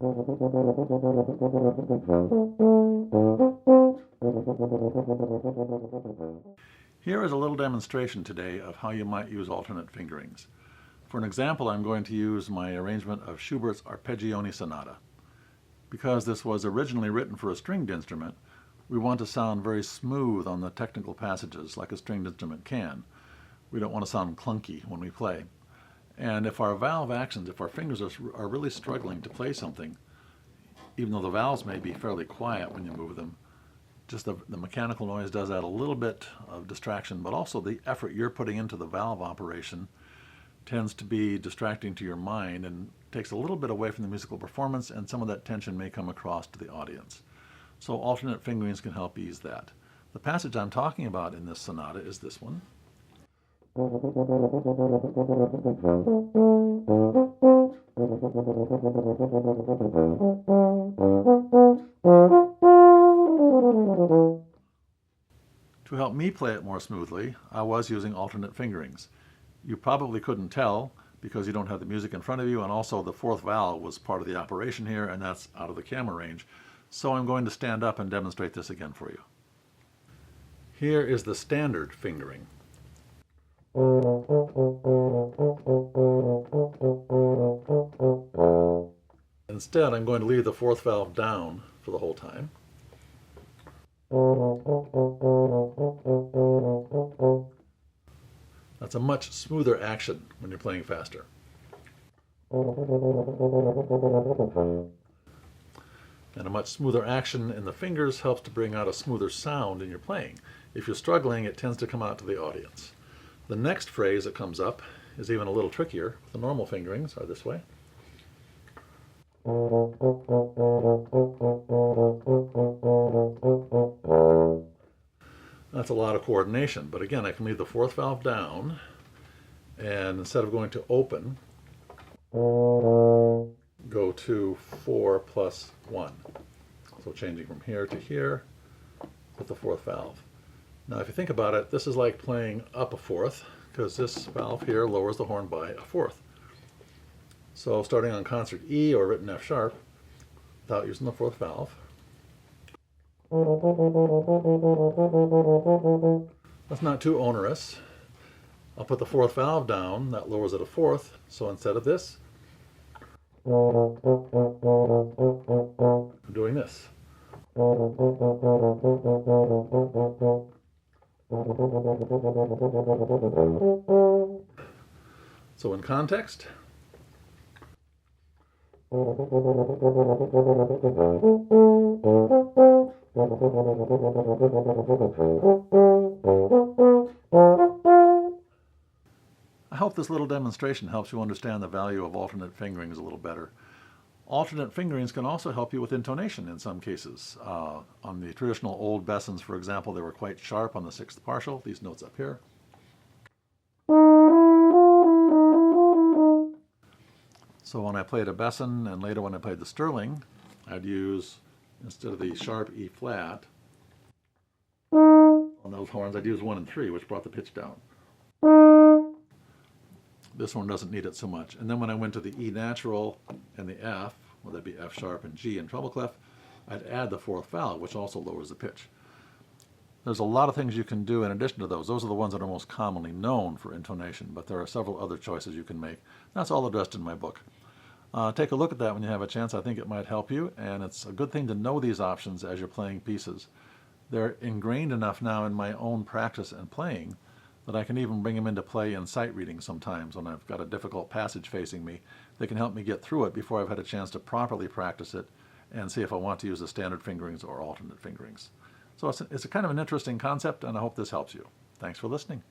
Here is a little demonstration today of how you might use alternate fingerings. For an example, I'm going to use my arrangement of Schubert's Arpeggione Sonata. Because this was originally written for a stringed instrument, we want to sound very smooth on the technical passages like a stringed instrument can. We don't want to sound clunky when we play. And if our valve actions, if our fingers are really struggling to play something, even though the valves may be fairly quiet when you move them, just the mechanical noise does add a little bit of distraction, but also the effort you're putting into the valve operation tends to be distracting to your mind and takes a little bit away from the musical performance, and some of that tension may come across to the audience. So alternate fingerings can help ease that. The passage I'm talking about in this sonata is this one. To help me play it more smoothly, I was using alternate fingerings. You probably couldn't tell because you don't have the music in front of you, and also the fourth vowel was part of the operation here, and that's out of the camera range. So I'm going to stand up and demonstrate this again for you. Here is the standard fingering. Instead, I'm going to leave the fourth valve down for the whole time. That's a much smoother action when you're playing faster. And a much smoother action in the fingers helps to bring out a smoother sound in your playing. If you're struggling, it tends to come out to the audience. The next phrase that comes up is even a little trickier. The normal fingerings are this way. That's a lot of coordination, but again, I can leave the fourth valve down, and instead of going to open, go to 4 plus 1. So changing from here to here with the fourth valve. Now if you think about it, this is like playing up a fourth, because this valve here lowers the horn by a fourth. So starting on concert E or written F sharp, without using the fourth valve, that's not too onerous. I'll put the fourth valve down, that lowers it a fourth, so instead of this, I'm doing this. So in context, I hope this little demonstration helps you understand the value of alternate fingerings a little better. Alternate fingerings can also help you with intonation in some cases. On the traditional old Bessons, for example, they were quite sharp on the sixth partial, these notes up here. So when I played a Besson, and later when I played the Sterling, I'd use, instead of the sharp E flat, on those horns I'd use 1 and 3, which brought the pitch down. This one doesn't need it so much. And then when I went to the E natural and the F, whether it be F sharp and G and treble clef, I'd add the fourth vowel, which also lowers the pitch. There's a lot of things you can do in addition to those. Those are the ones that are most commonly known for intonation, but there are several other choices you can make. That's all addressed in my book. Take a look at that when you have a chance. I think it might help you, and it's a good thing to know these options as you're playing pieces. They're ingrained enough now in my own practice and playing that I can even bring them into play in sight reading sometimes when I've got a difficult passage facing me. They can help me get through it before I've had a chance to properly practice it and see if I want to use the standard fingerings or alternate fingerings. So it's a kind of an interesting concept, and I hope this helps you. Thanks for listening.